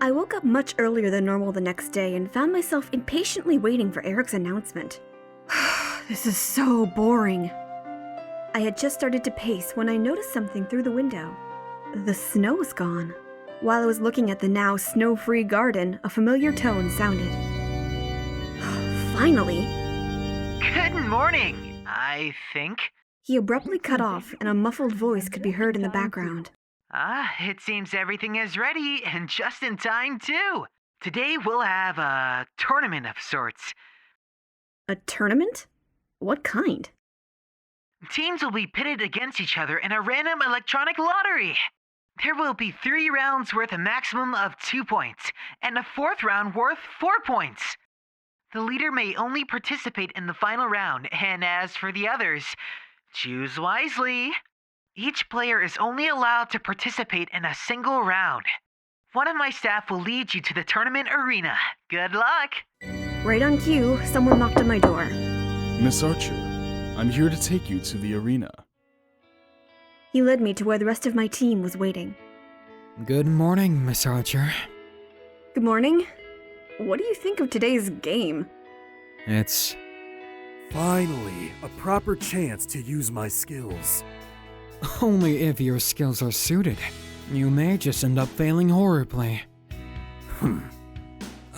I woke up much earlier than normal the next day and found myself impatiently waiting for Erik's announcement. This is so boring. I had just started to pace when I noticed something through the window. The snow was gone. While I was looking at the now snow-free garden, a familiar tone sounded. Finally! Good morning, I think. He abruptly cut off, and a muffled voice could be heard in the background. It seems everything is ready, and just in time, too. Today we'll have a tournament of sorts. A tournament? What kind? Teams will be pitted against each other in a random electronic lottery. There will be 3 rounds worth a maximum of 2 points, and a 4th round worth 4 points. The leader may only participate in the final round, and as for the others, choose wisely. Each player is only allowed to participate in a single round. One of my staff will lead you to the tournament arena. Good luck! Right on cue, someone knocked on my door. Miss Archer, I'm here to take you to the arena. He led me to where the rest of my team was waiting. Good morning, Miss Archer. Good morning. What do you think of today's game? It's... Finally, a proper chance to use my skills. only if your skills are suited. You may just end up failing horribly.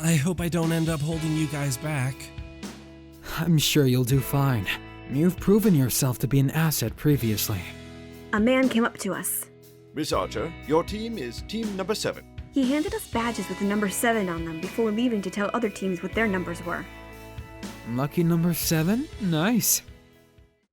I hope I don't end up holding you guys back. I'm sure you'll do fine. You've proven yourself to be an asset previously. A man came up to us. Miss Archer, your team is team number 7. He handed us badges with the number 7 on them before leaving to tell other teams what their numbers were. Lucky number 7? Nice.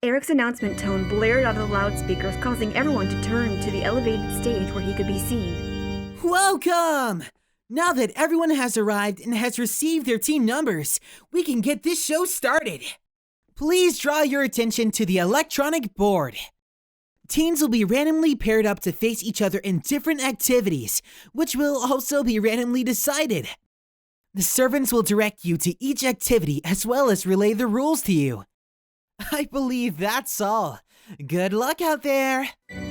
Erik's announcement tone blared out of the loudspeakers, causing everyone to turn to the elevated stage where he could be seen. Welcome! Now that everyone has arrived and has received their team numbers, we can get this show started. Please draw your attention to the electronic board. Teams will be randomly paired up to face each other in different activities, which will also be randomly decided. The servants will direct you to each activity as well as relay the rules to you. I believe that's all. Good luck out there!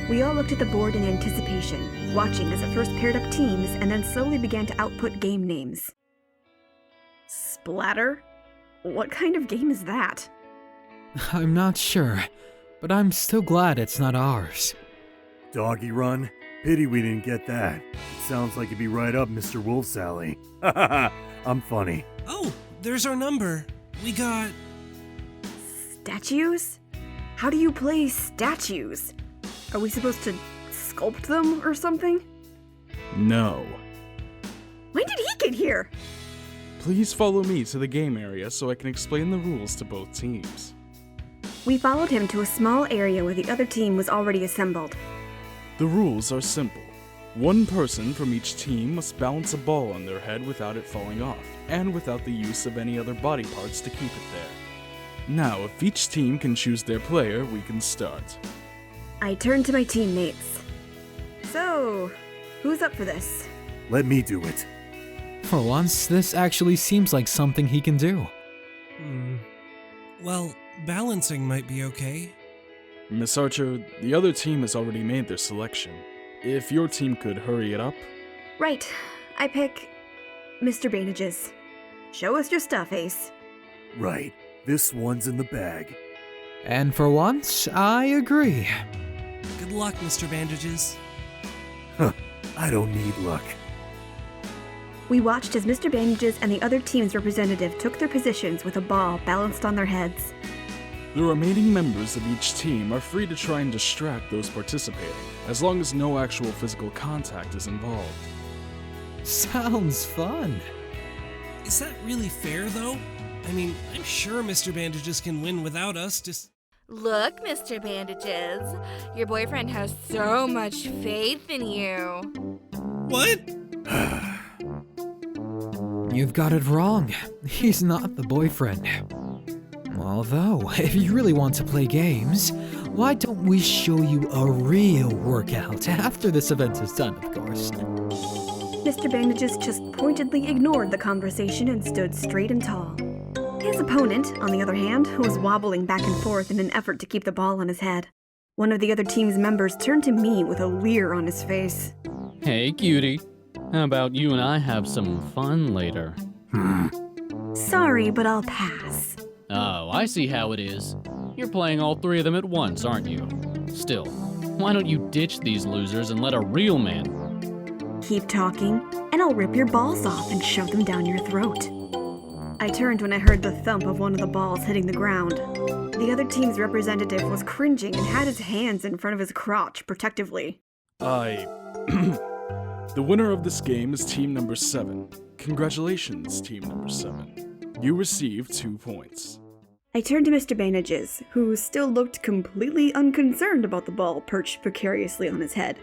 We all looked at the board in anticipation, watching as it first paired up teams and then slowly began to output game names. Splatter? What kind of game is that? I'm not sure, but I'm still glad it's not ours. Doggy Run? Pity we didn't get that. It sounds like it'd be right up Mr. Wolf's alley. I'm funny. Oh, there's our number. We got... Statues? How do you play statues? Are we supposed to sculpt them or something? No. When did he get here? Please follow me to the game area so I can explain the rules to both teams. We followed him to a small area where the other team was already assembled. The rules are simple. One person from each team must balance a ball on their head without it falling off, and without the use of any other body parts to keep it there. Now, if each team can choose their player, we can start. I turned to my teammates. So, who's up for this? Let me do it. For once, this actually seems like something he can do. Well, balancing might be okay. Miss Archer, the other team has already made their selection. If your team could hurry it up. Right. I pick Mr. Bandages. Show us your stuff, Ace. Right. This one's in the bag. And for once, I agree. Good luck, Mr. Bandages. I don't need luck. We watched as Mr. Bandages and the other team's representative took their positions with a ball balanced on their heads. The remaining members of each team are free to try and distract those participating, as long as no actual physical contact is involved. Sounds fun. Is that really fair, though? I mean, I'm sure Mr. Bandages can win without us, just... Look, Mr. Bandages, your boyfriend has so much faith in you. What? You've got it wrong. He's not the boyfriend. Although, if you really want to play games, why don't we show you a real workout after this event is done, of course. Mr. Bandages just pointedly ignored the conversation and stood straight and tall. His opponent, on the other hand, was wobbling back and forth in an effort to keep the ball on his head. One of the other team's members turned to me with a leer on his face. Hey, cutie. How about you and I have some fun later? Sorry, but I'll pass. Oh, I see how it is. You're playing all three of them at once, aren't you? Still, why don't you ditch these losers and let a real man... Keep talking, and I'll rip your balls off and shove them down your throat. I turned when I heard the thump of one of the balls hitting the ground. The other team's representative was cringing and had his hands in front of his crotch protectively. The winner of this game is team number 7. Congratulations, team number 7. You receive 2 points. I turned to Mr. Bandages, who still looked completely unconcerned about the ball perched precariously on his head.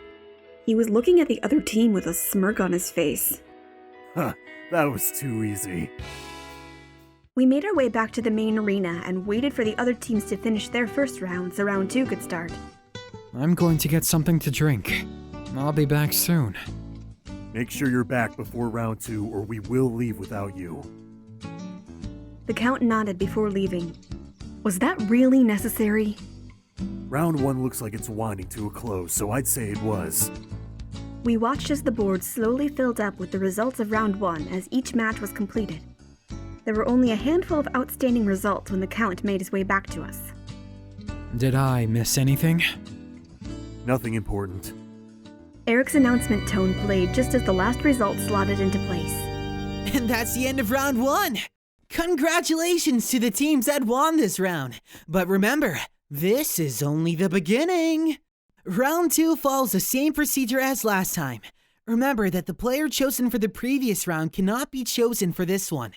He was looking at the other team with a smirk on his face. Huh, that was too easy. We made our way back to the main arena and waited for the other teams to finish their first round so round 2 could start. I'm going to get something to drink. I'll be back soon. Make sure you're back before round 2 or we will leave without you. The Count nodded before leaving. Was that really necessary? Round 1 looks like it's winding to a close, so I'd say it was. We watched as the board slowly filled up with the results of round 1 as each match was completed. There were only a handful of outstanding results when the Count made his way back to us. Did I miss anything? Nothing important. Erik's announcement tone played just as the last result slotted into place. And that's the end of round 1. Congratulations to the teams that won this round. But remember, this is only the beginning. Round 2 follows the same procedure as last time. Remember that the player chosen for the previous round cannot be chosen for this one.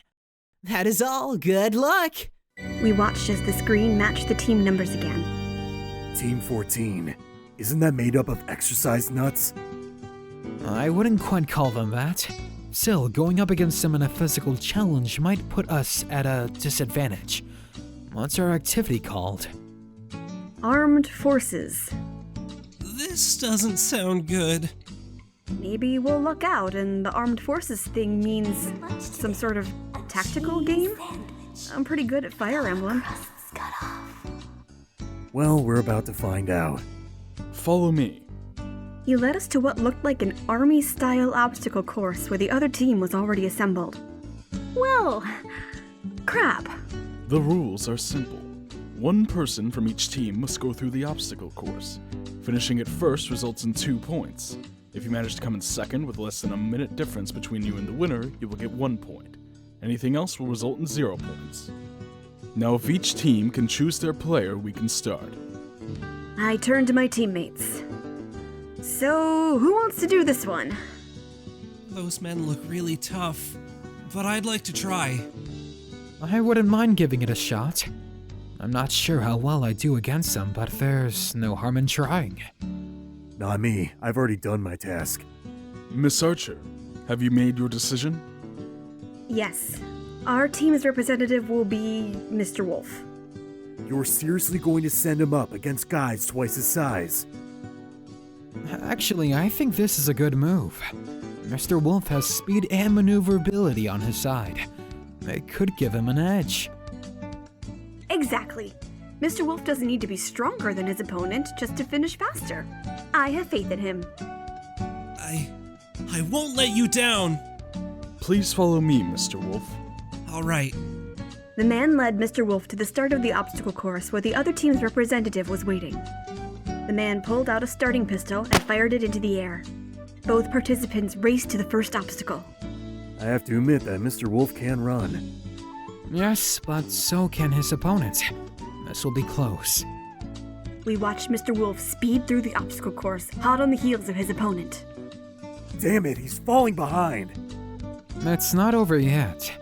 That is all. Good luck! We watched as the screen matched the team numbers again. Team 14. Isn't that made up of exercise nuts? I wouldn't quite call them that. Still, going up against them in a physical challenge might put us at a disadvantage. What's our activity called? Armed Forces. This doesn't sound good. Maybe we'll luck out and the Armed Forces thing means some sort of tactical game? I'm pretty good at Fire Emblem. Well, we're about to find out. Follow me. He led us to what looked like an army-style obstacle course where the other team was already assembled. Well, crap. The rules are simple. One person from each team must go through the obstacle course. Finishing it first results in 2 points. If you manage to come in second with less than a minute difference between you and the winner, you will get 1 point. Anything else will result in 0 points. Now if each team can choose their player, we can start. I turned to my teammates. So, who wants to do this one? Those men look really tough, but I'd like to try. I wouldn't mind giving it a shot. I'm not sure how well I do against them, but there's no harm in trying. Not me. I've already done my task. Miss Archer, have you made your decision? Yes. Our team's representative will be Mr. Wolf. You're seriously going to send him up against guys twice his size? Actually, I think this is a good move. Mr. Wolf has speed and maneuverability on his side. It could give him an edge. Exactly. Mr. Wolf doesn't need to be stronger than his opponent just to finish faster. I have faith in him. I won't let you down. Please follow me, Mr. Wolf. All right. The man led Mr. Wolf to the start of the obstacle course where the other team's representative was waiting. The man pulled out a starting pistol and fired it into the air. Both participants raced to the first obstacle. I have to admit that Mr. Wolf can run. Yes, but so can his opponent. This will be close. We watched Mr. Wolf speed through the obstacle course, hot on the heels of his opponent. Damn it, he's falling behind. It's not over yet.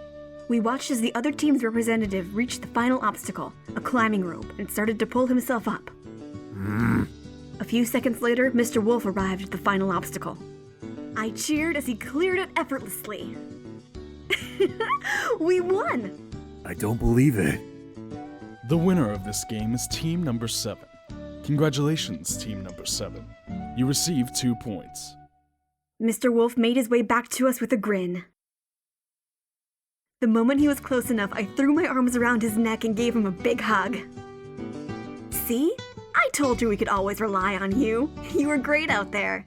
We watched as the other team's representative reached the final obstacle, a climbing rope, and started to pull himself up. A few seconds later, Mr. Wolf arrived at the final obstacle. I cheered as he cleared it effortlessly. We won! I don't believe it. The winner of this game is team number 7. Congratulations, team number 7. You receive 2 points. Mr. Wolf made his way back to us with a grin. The moment he was close enough, I threw my arms around his neck and gave him a big hug. See? I told you we could always rely on you. You were great out there.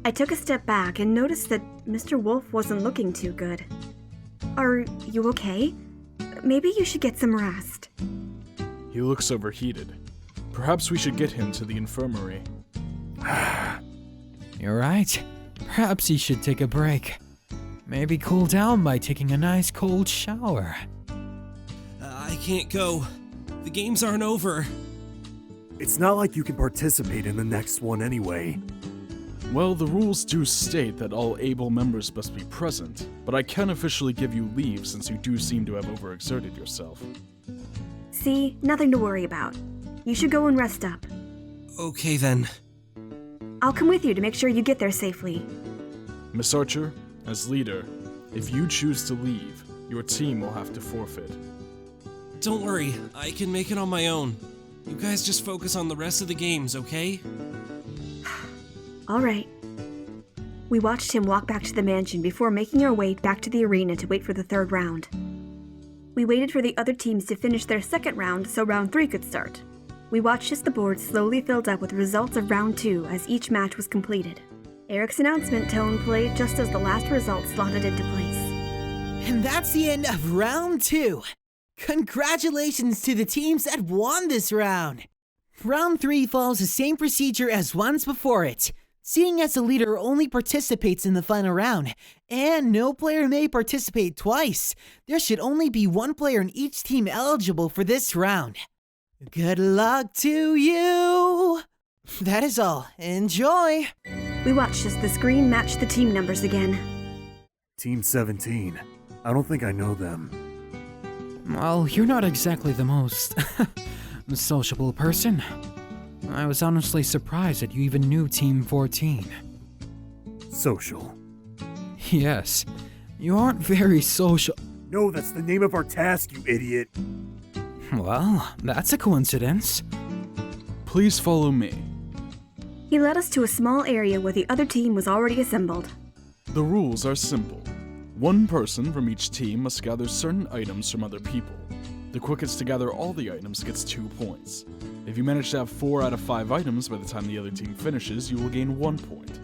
I I took a step back and noticed that Mr. Wolf wasn't looking too good. Are you okay? Maybe you should get some rest. He looks overheated. Perhaps we should get him to the infirmary. You're right. Perhaps he should take a break. Maybe cool down by taking a nice cold shower. I can't go. The games aren't over. It's not like you can participate in the next one anyway. Well, the rules do state that all able members must be present, but I can officially give you leave since you do seem to have overexerted yourself. See, nothing to worry about. You should go and rest up. Okay then. I'll come with you to make sure you get there safely. Miss Archer, as leader, if you choose to leave, your team will have to forfeit. Don't worry, I can make it on my own. You guys just focus on the rest of the games, okay? All right. We watched him walk back to the mansion before making our way back to the arena to wait for the third round. We waited for the other teams to finish their second round so round 3 could start. We watched as the board slowly filled up with results of round 2 as each match was completed. Erik's announcement tone played just as the last result slotted into place. And that's the end of round 2. Congratulations to the teams that won this round. Round 3 follows the same procedure as ones before it. Seeing as the leader only participates in the final round, and no player may participate twice, there should only be one player in each team eligible for this round. Good luck to you! That is all. Enjoy! We watched as the screen matched the team numbers again. Team 17. I don't think I know them. Well, you're not exactly the most sociable person. I was honestly surprised that you even knew Team 14. Social. Yes, you aren't very social. No, that's the name of our task, you idiot. Well, that's a coincidence. Please follow me. He led us to a small area where the other team was already assembled. The rules are simple. One person from each team must gather certain items from other people. The quickest to gather all the items gets 2 points. If you manage to have 4 out of 5 items by the time the other team finishes, you will gain 1 point.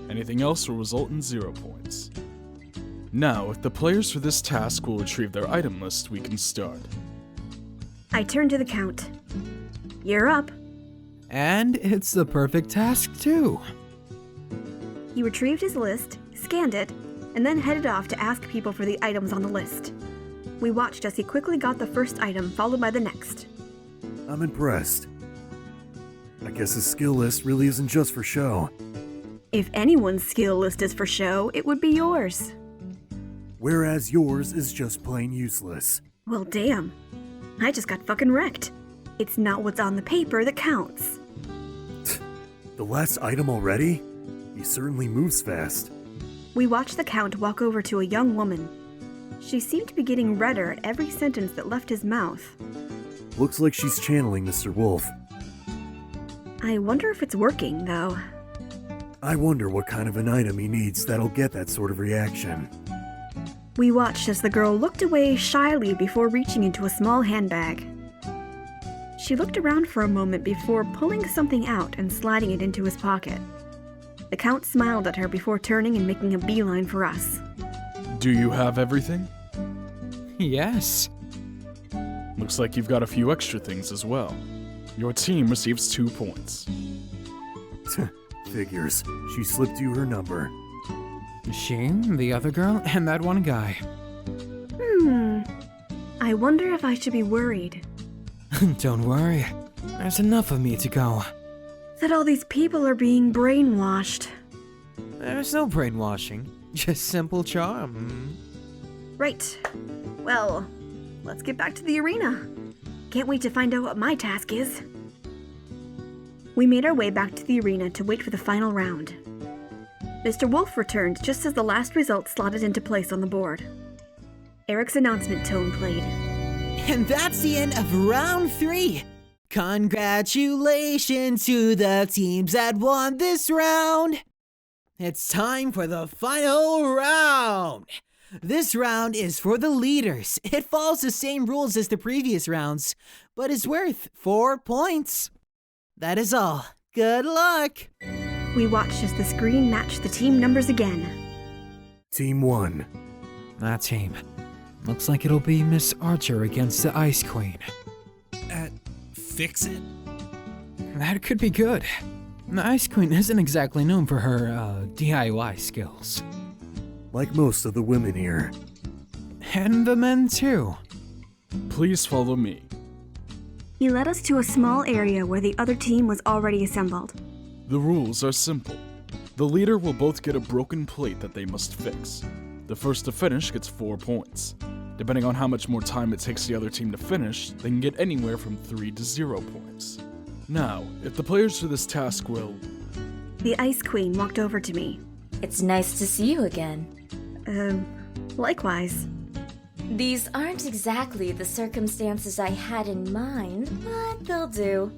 Anything else will result in 0 points. Now, if the players for this task will retrieve their item list, we can start. I turned to the Count. You're up. And it's the perfect task, too. He retrieved his list, scanned it, and then headed off to ask people for the items on the list. We watched as he quickly got the first item, followed by the next. I'm impressed. I guess his skill list really isn't just for show. If anyone's skill list is for show, it would be yours. Whereas yours is just plain useless. Well, damn. I just got fucking wrecked. It's not what's on the paper that counts. The last item already? He certainly moves fast. We watched the Count walk over to a young woman. She seemed to be getting redder at every sentence that left his mouth. Looks like she's channeling Mr. Wolf. I wonder if it's working, though. I wonder what kind of an item he needs that'll get that sort of reaction. We watched as the girl looked away shyly before reaching into a small handbag. She looked around for a moment before pulling something out and sliding it into his pocket. The Count smiled at her before turning and making a beeline for us. Do you have everything? Yes. Looks like you've got a few extra things as well. Your team receives 2 points. Figures. She slipped you her number. She, the other girl, and that one guy. I wonder if I should be worried. Don't worry. There's enough of me to go. That all these people are being brainwashed. There's no brainwashing. Just simple charm. Right. Well, let's get back to the arena. Can't wait to find out what my task is. We made our way back to the arena to wait for the final round. Mr. Wolf returned just as the last result slotted into place on the board. Erik's announcement tone played. And that's the end of round 3. Congratulations to the teams that won this round. It's time for the final round. This round is for the leaders. It follows the same rules as the previous rounds, but is worth 4 points. That is all. Good luck. We watched as the screen matched the team numbers again. Team 1. That team. Looks like it'll be Miss Archer against the Ice Queen. Fix it? That could be good. The Ice Queen isn't exactly known for her, DIY skills. Like most of the women here. And the men too. Please follow me. He led us to a small area where the other team was already assembled. The rules are simple. The leader will both get a broken plate that they must fix. The first to finish gets 4 points. Depending on how much more time it takes the other team to finish, they can get anywhere from 3 to 0 points. Now, if the players for this task will... The Ice Queen walked over to me. It's nice to see you again. Likewise. These aren't exactly the circumstances I had in mind, but they'll do.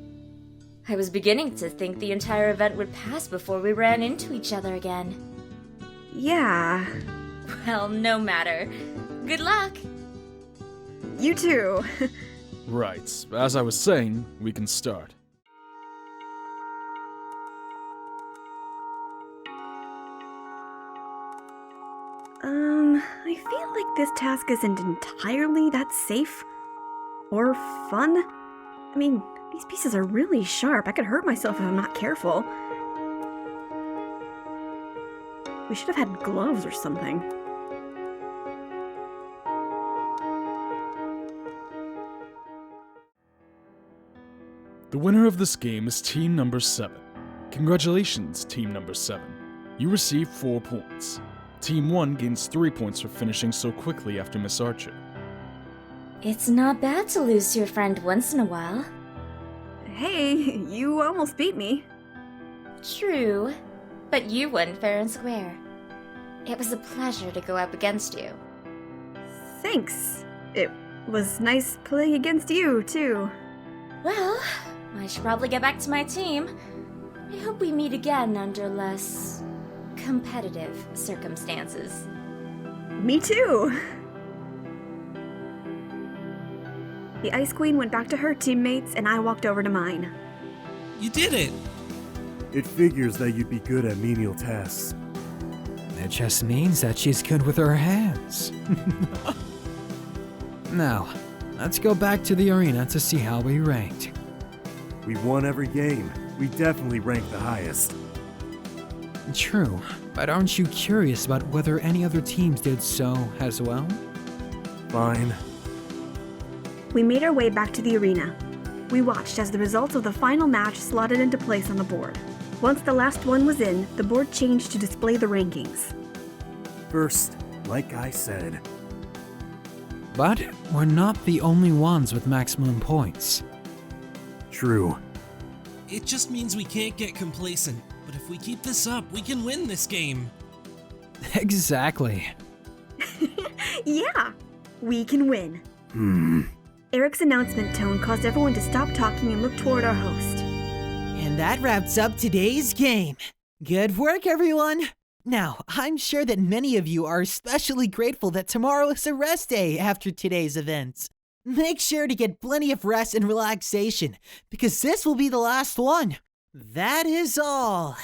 I was beginning to think the entire event would pass before we ran into each other again. Yeah. Well, no matter. Good luck! You too. Right, as I was saying, we can start. I feel like this task isn't entirely that safe or fun. I mean, these pieces are really sharp. I could hurt myself if I'm not careful. We should have had gloves or something. The winner of this game is team number 7. Congratulations, team number 7. You receive 4 points. Team 1 gains 3 points for finishing so quickly after Miss Archer. It's not bad to lose to your friend once in a while. Hey, you almost beat me. True, but you won fair and square. It was a pleasure to go up against you. Thanks. It was nice playing against you, too. Well, I should probably get back to my team. I hope we meet again under less competitive circumstances. Me too. The Ice Queen went back to her teammates, and I walked over to mine. You did it! It figures that you'd be good at menial tasks. It just means that she's good with her hands. Now, let's go back to the arena to see how we ranked. We won every game. We definitely ranked the highest. True, but aren't you curious about whether any other teams did so as well? Fine. We made our way back to the arena. We watched as the results of the final match slotted into place on the board. Once the last one was in, the board changed to display the rankings. First, like I said. But we're not the only ones with maximum points. True. It just means we can't get complacent, but if we keep this up, we can win this game. Exactly. Yeah, we can win. Erik's announcement tone caused everyone to stop talking and look toward our host. And that wraps up today's game. Good work, everyone! Now, I'm sure that many of you are especially grateful that tomorrow is a rest day after today's events. Make sure to get plenty of rest and relaxation, because this will be the last one. That is all.